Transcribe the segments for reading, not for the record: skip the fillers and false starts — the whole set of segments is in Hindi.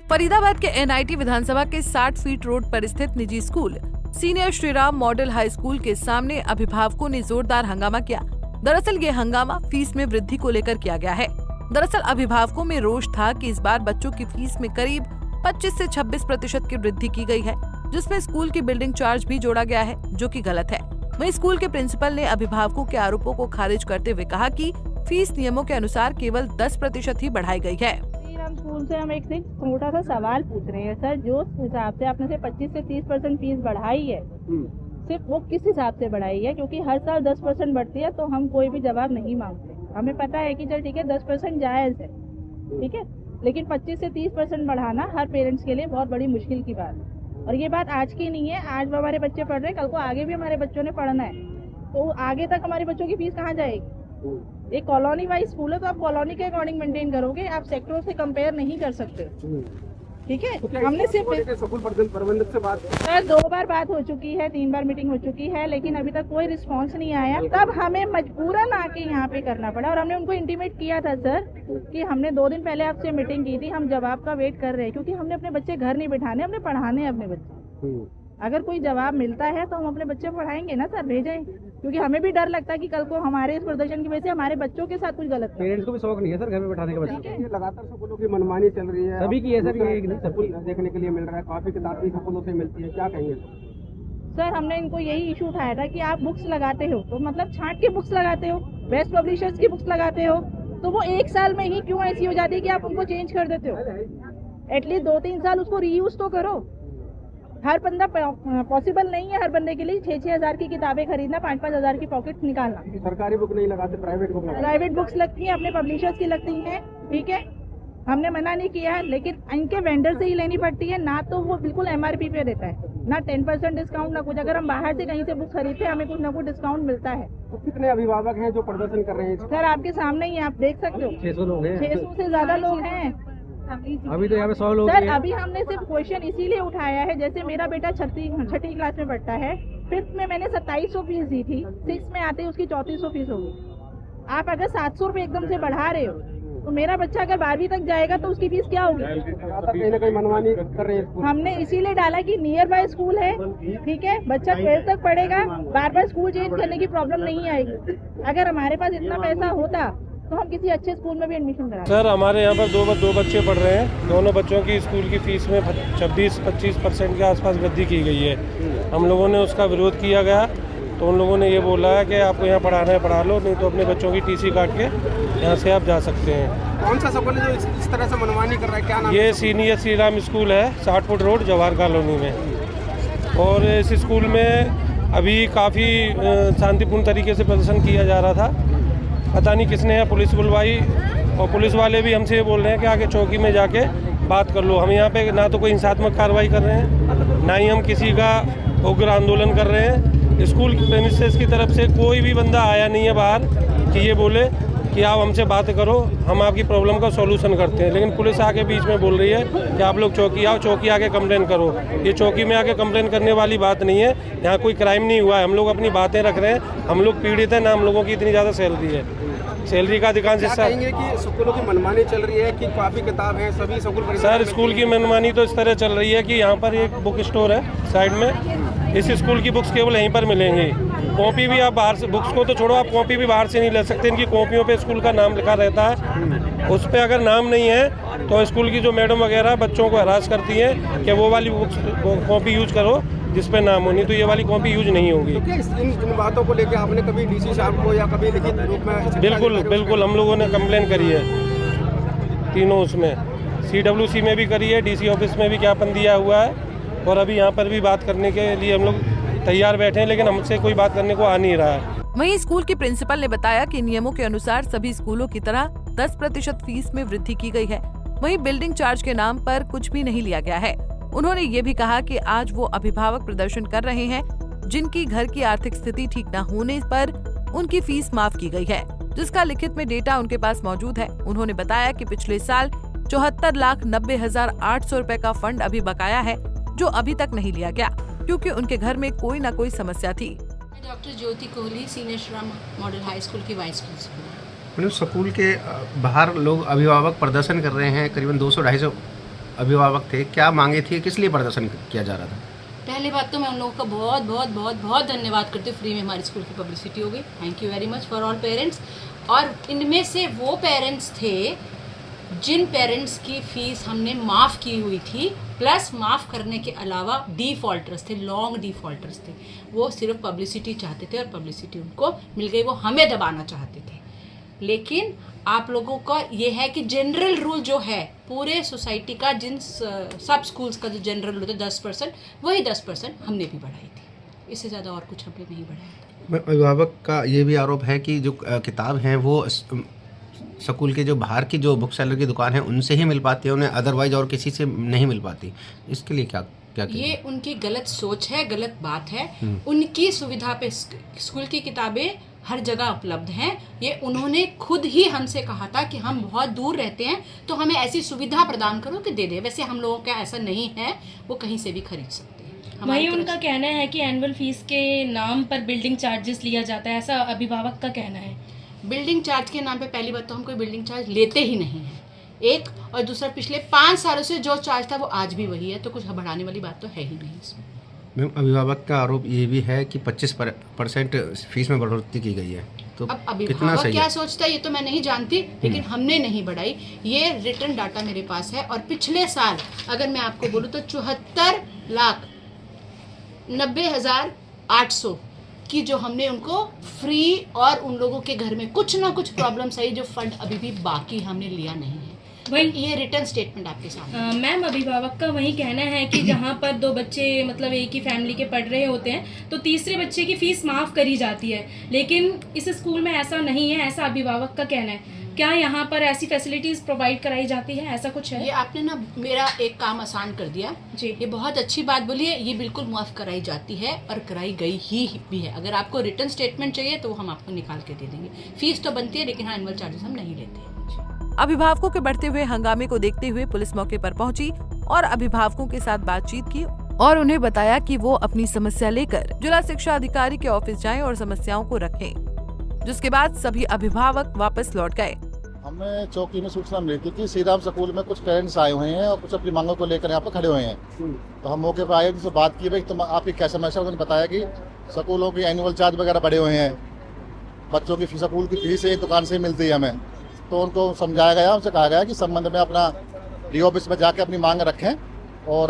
फरीदाबाद के एनआईटी विधानसभा के 60 फीट रोड पर स्थित निजी school senior Shriram model high school के सामने अभिभावकों ने जोरदार हंगामा किया। दरअसल ये हंगामा फीस में वृद्धि को लेकर किया गया है। दरअसल अभिभावकों में रोष था कि इस बार बच्चों की फीस में करीब 25 से 26% की वृद्धि की गई है, जिसमें स्कूल की बिल्डिंग चार्ज भी जोड़ा गया है, जो कि गलत है। वहीं स्कूल के प्रिंसिपल ने अभिभावकों के आरोपों को खारिज करते हुए कहा कि फीस नियमों के अनुसार केवल 10% ही बढ़ाई गई है। हम स्कूल से हम एक छोटा सा सवाल पूछ रहे हैं सर, जो हिसाब से आपने से 25 से 30% फीस बढ़ाई है, सिर्फ वो किस हिसाब से बढ़ाई है? क्योंकि हर साल 10% बढ़ती है, तो हम कोई भी जवाब नहीं मांगते। हमें पता है कि चल ठीक है 10% जायज़ है, ठीक है, लेकिन 25 से 30% बढ़ाना हर पेरेंट्स के लिए बहुत बड़ी मुश्किल की बात है। और ये बात आज की नहीं है, आज हमारे बच्चे पढ़ रहे हैं, कल को आगे भी हमारे बच्चों ने पढ़ना है, तो आगे तक हमारे बच्चों की फीस कहाँ जाएगी? एक कॉलोनी वाइज स्कूल है, तो आप कॉलोनी के अकॉर्डिंग मेंटेन करोगे, आप सेक्टरों से कंपेयर नहीं कर सकते, ठीक है। तो हमने सिर्फ स्कूल प्रबंधक से बात सर 2 बार बात हो चुकी है, 3 बार मीटिंग हो चुकी है, लेकिन अभी तक कोई रिस्पांस नहीं आया। तब हमें मजबूरन आके यहाँ पे करना पड़ा, और हमने उनको इंटीमेट किया था सर कि हमने 2 दिन पहले आपसे मीटिंग की थी, हम जवाब का वेट कर रहे हैं, क्योंकि हमने अपने बच्चे घर नहीं बिठाने, हमने पढ़ाने हैं अपने बच्चे। अगर कोई जवाब मिलता है तो हम अपने बच्चे पढ़ाएंगे ना सर, भेजें, क्योंकि हमें भी डर लगता है कि कल को हमारे इस प्रदर्शन की वजह से हमारे बच्चों के साथ कुछ गलत है। पेरेंट्स को भी शौक नहीं है सर घर में बैठाने के बच्चों को। ये लगातार स्कूलों की मनमानी चल रही है, सभी की है सर, ये स्कूल देखने के लिए मिल रहा है, कॉपी किताब भी स्कूलों से मिलती है, क्या कहेंगे सर? हमने इनको यही इशू उठाया था कि आप बुक्स लगाते हो तो मतलब छांट के बुक्स लगाते हो, बेस्ट पब्लिशर्स की बुक्स लगाते हो, तो वो 1 साल में ही क्यों ऐसी हो जाती है कि आप उनको चेंज कर देते हो? एटलीस्ट 2-3 साल उसको रीयूज तो करो। हर बंदा पॉसिबल नहीं है, हर बंदे के लिए 6-6 हज़ार की किताबें खरीदना, 5-5 हज़ार की पॉकेट निकालना। सरकारी बुक नहीं लगाते, प्राइवेट बुक्स लगती हैं, अपने पब्लिशर्स की लगती हैं, ठीक है, हमने मना नहीं किया है, लेकिन इनके वेंडर से ही लेनी पड़ती है। ना तो वो बिल्कुल MRP पे देता है, ना 10% डिस्काउंट, ना कुछ। अगर हम बाहर से कहीं से बुक खरीदते हैं, हमें कुछ ना कुछ डिस्काउंट मिलता है। तो कितने अभिभावक हैं जो प्रदर्शन कर रहे हैं सर? आपके सामने ही आप देख सकते हो, 600 लोग हैं, 600 से ज्यादा लोग हैं। अभी तो यहाँ पे 100 लोग सर अभी हमने सिर्फ क्वेश्चन इसीलिए उठाया है, जैसे मेरा बेटा छठी क्लास में पढ़ता है, 5th में मैंने 2700 फीस दी थी, 6th में आते ही उसकी 3400 फीस होगी। आप अगर 700 रुपये एकदम से बढ़ा रहे हो, तो मेरा बच्चा अगर 12वीं तक जाएगा तो उसकी फीस क्या होगी? कहीं ना कहीं मनमानी कर रहे हैं। हमने इसीलिए डाला कि नियर बाय स्कूल है, ठीक है, बच्चा 12th तक पढ़ेगा, बार स्कूल चेंज करने की प्रॉब्लम नहीं आएगी। अगर हमारे पास इतना पैसा होता तो हम किसी अच्छे स्कूल में भी एडमिशन करा। सर हमारे यहाँ पर 2 बच्चे पढ़ रहे हैं, दोनों बच्चों की स्कूल की फीस में 26-25% के आसपास वृद्धि की गई है। हम लोगों ने उसका विरोध किया गया, तो उन लोगों ने ये बोला है कि आपको यहाँ पढ़ाना है पढ़ा लो, नहीं तो अपने बच्चों की TC काट के यहाँ से आप जा सकते हैं। कौन सा स्कूल है जो इस तरह से मनमानी कर रहा है, क्या नाम? ये सीनियर श्रीराम स्कूल है, 60 फुट रोड, जवाहर कॉलोनी में। और इस स्कूल में अभी काफ़ी शांतिपूर्ण तरीके से प्रदर्शन किया जा रहा था, पता नहीं किसने है पुलिस बुलवाई, और पुलिस वाले भी हमसे ये बोल रहे हैं कि आगे चौकी में जाके बात कर लो। हम यहाँ पे ना तो कोई हिंसात्मक कार्रवाई कर रहे हैं, ना ही हम किसी का उग्र आंदोलन कर रहे हैं। स्कूल प्रेमिसेस की तरफ से कोई भी बंदा आया नहीं है बाहर कि ये बोले कि आप हमसे बात करो, हम आपकी प्रॉब्लम का सॉल्यूशन करते हैं। लेकिन पुलिस आके बीच में बोल रही है कि आप लोग चौकी आओ, चौकी आके कंप्लेन करो। ये चौकी में आके कंप्लेन करने वाली बात नहीं है, यहाँ कोई क्राइम नहीं हुआ है, हम लोग अपनी बातें रख रहे हैं, हम लोग पीड़ित हैं, ना हम लोगों की इतनी ज़्यादा सैलरी है। सैलरी का अधिकांश हिस्सा कहेंगे कि स्कूलों की मनमानी चल रही है कि काफ़ी किताब है सभी स्कूल? सर स्कूल की मनमानी तो इस तरह चल रही है कि यहाँ पर एक बुक स्टोर है साइड में, इस स्कूल की बुक्स केवल यहीं पर मिलेंगी। कॉपी भी आप बाहर से, बुक्स को तो छोड़ो, आप कॉपी भी बाहर से नहीं ले सकते। इनकी कॉपियों पे स्कूल का नाम लिखा रहता है, उस पर अगर नाम नहीं है तो स्कूल की जो मैडम वगैरह बच्चों को हरास करती हैं कि वो वाली बुक्स कॉपी यूज करो जिस पे नाम हो, नहीं तो ये वाली कॉपी यूज नहीं होगी। तो क्या इन बातों को लेकर आपने कभी DC साहब को या कभी लिखित रूप में? बिल्कुल हम लोगों ने कंप्लेन करी है तीनों, उसमें CWC में भी करी है, DC ऑफिस में भी ज्ञापन दिया हुआ है, और अभी यहाँ पर भी बात करने के लिए हम लोग तैयार बैठे हैं, लेकिन हमसे कोई बात करने को आ नहीं रहा है। वहीं स्कूल के प्रिंसिपल ने बताया कि नियमों के अनुसार सभी स्कूलों की तरह 10% फीस में वृद्धि की गई है। वहीं बिल्डिंग चार्ज के नाम पर कुछ भी नहीं लिया गया है। उन्होंने ये भी कहा कि आज वो अभिभावक प्रदर्शन कर रहे हैं जिनकी घर की आर्थिक स्थिति ठीक न होने पर उनकी फीस माफ की गई है, जिसका लिखित में डेटा उनके पास मौजूद है। उन्होंने बताया कि पिछले साल 74,90,800 रुपए का फंड अभी बकाया है, जो अभी तक नहीं लिया गया, क्योंकि उनके घर में कोई न कोई समस्या थी। Doctor Jyoti Kohli, senior Shriram model high school की वाइस प्रिंसिपल। स्कूल के बाहर लोग अभिभावक प्रदर्शन कर रहे हैं, करीबन 200-250 अभिभावक थे, क्या मांगे थी, किस लिए प्रदर्शन किया जा रहा था? पहली बात तो मैं उन लोगों का बहुत बहुत बहुत बहुत धन्यवाद करती हूँ, फ्री में हमारे स्कूल की पब्लिसिटी हो गई। Thank you very much for all parents. और इनमें से वो पेरेंट्स थे जिन पेरेंट्स की फीस हमने माफ़ की हुई थी, प्लस माफ़ करने के अलावा डिफ़ॉल्टर्स थे, लॉन्ग डिफ़ॉल्टर्स थे। वो सिर्फ पब्लिसिटी चाहते थे और पब्लिसिटी उनको मिल गई, वो हमें दबाना चाहते थे। लेकिन आप लोगों का ये है कि जनरल रूल जो है पूरे सोसाइटी का, जिन सब स्कूल्स का जो जनरल रूल है 10%, वही 10% हमने भी बढ़ाई थी। इससे ज़्यादा और कुछ हमने नहीं बढ़ाया था। अभिभावक का ये भी आरोप है कि जो किताब हैं वो स्कूल के जो बाहर की जो बुक सेलर की दुकान है उनसे ही मिल पाती है, उन्हें अदरवाइज और किसी से नहीं मिल पाती। इसके लिए क्या ये उनकी गलत सोच है, गलत बात है। उनकी सुविधा पे स्कूल की किताबें हर जगह उपलब्ध हैं। ये उन्होंने खुद ही हमसे कहा था कि हम बहुत दूर रहते हैं तो हमें ऐसी सुविधा प्रदान करो कि दे दे। वैसे हम लोगों का ऐसा नहीं है, वो कहीं से भी खरीद सकते हैं। वहीं उनका कहना है कि एनुअल फीस के नाम पर बिल्डिंग चार्जेस लिया जाता है, ऐसा अभिभावक का कहना है। बिल्डिंग चार्ज के नाम पे पहली बात तो हम कोई बिल्डिंग चार्ज लेते ही नहीं हैं, एक। और दूसरा, पिछले 5 सालों से जो चार्ज था वो आज भी वही है, तो कुछ बढ़ाने वाली बात तो है ही नहीं इसमें। मैम, अभिभावक का आरोप ये भी है कि 25% फीस में बढ़ोतरी की गई है, तो अब कितना अभिभावक सही क्या है? सोचता है ये तो मैं नहीं जानती, लेकिन हमने नहीं बढ़ाई। ये रिटर्न डाटा मेरे पास है। और पिछले साल अगर मैं आपको बोलूँ तो 74,90,800 की जो हमने उनको फ्री, और उन लोगों के घर में कुछ ना कुछ प्रॉब्लम्स आई जो फंड अभी भी बाकी हमने लिया नहीं है। वही ये रिटर्न स्टेटमेंट आपके सामने। मैम, अभिभावक का वही कहना है कि जहाँ पर 2 बच्चे मतलब एक ही फैमिली के पढ़ रहे होते हैं तो तीसरे बच्चे की फीस माफ़ करी जाती है, लेकिन इस स्कूल में ऐसा नहीं है, ऐसा अभिभावक का कहना है। क्या यहाँ पर ऐसी फैसिलिटीज़ प्रोवाइड कराई जाती है, ऐसा कुछ है? ये आपने ना मेरा एक काम आसान कर दिया जी। ये बहुत अच्छी बात बोली है। ये बिल्कुल माफ़ कराई जाती है और कराई गई ही भी है। अगर आपको रिटर्न स्टेटमेंट चाहिए तो हम आपको निकाल के दे देंगे। फीस तो बनती है, लेकिन हाँ, एनुअल चार्जेस हम नहीं लेते हैं। अभिभावकों के बढ़ते हुए हंगामे को देखते हुए पुलिस मौके पर पहुंची और अभिभावकों के साथ बातचीत की और उन्हें बताया कि वो अपनी समस्या लेकर जिला शिक्षा अधिकारी के ऑफिस जाएं और समस्याओं को रखें, जिसके बाद सभी अभिभावक वापस लौट गए। हमें चौकी में सूचना मिली थी कि श्री राम स्कूल में कुछ पेरेंट्स आए हुए हैं और कुछ अपनी मांगों को लेकर यहाँ पर खड़े हुए हैं। तो हम मौके पर आए, उनसे बात की, भाई तो आपकी क्या समस्या। उन्होंने बताया कि स्कूलों की एनुअल चार्ज वगैरह बढ़े हुए हैं, बच्चों की स्कूल की फीस एक दुकान से ही मिलती है हमें। तो उनको समझाया गया, उनसे कहा गया कि संबंध में अपना डी ऑफिस में जाके अपनी मांग रखें और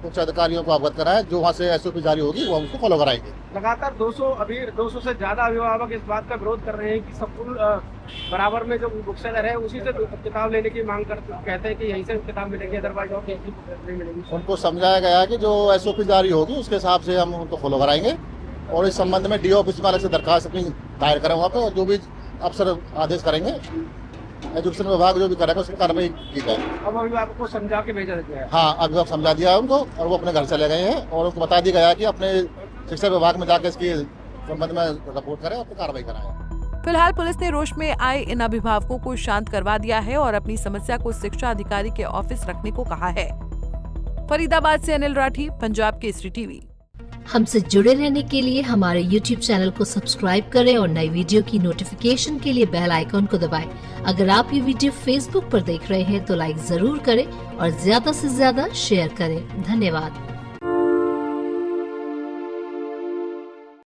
कुछ अधिकारियों को अवगत कराएं। जो वहाँ से SOP जारी होगी वो उसको फॉलो कराएंगे। लगातार 200 से ज्यादा अभिभावक इस बात का विरोध कर रहे हैं कि स्कूल बराबर में जो बुक सेलर है उसी से किताब लेने की मांग करते, कहते हैं कि यहीं से किताब मिलेगी, अदरवाइज और कहीं नहीं मिलेगी। उनको समझाया गया कि जो SOP जारी होगी उसके हिसाब से हम उनको फॉलो कराएंगे और इस संबंध में डी ऑफिस में अलग से दरखास्त अपनी दायर करें वहाँ पे, और जो भी अफसर आदेश करेंगे, एजुकेशन विभाग जो भी करेगा उसमें कार्रवाई की जाए। अब अभिभावक को समझा के भेजा गया है। हाँ, अभिभावक समझा दिया है उनको और वो अपने घर चले गए हैं और उनको बता दिया गया कि अपने शिक्षा विभाग में जाकर इसकी संबंध में रिपोर्ट करें और कार्रवाई कराएं। फिलहाल पुलिस ने रोष में आए इन अभिभावकों को शांत करवा दिया है और अपनी समस्या को शिक्षा अधिकारी के ऑफिस रखने को कहा है। फरीदाबाद से अनिल राठी, पंजाब केसरी टीवी। हमसे जुड़े रहने के लिए हमारे YouTube चैनल को सब्सक्राइब करें और नई वीडियो की नोटिफिकेशन के लिए बेल आइकॉन को दबाएं। अगर आप ये वीडियो Facebook पर देख रहे हैं तो लाइक जरूर करें और ज्यादा से ज्यादा शेयर करें। धन्यवाद।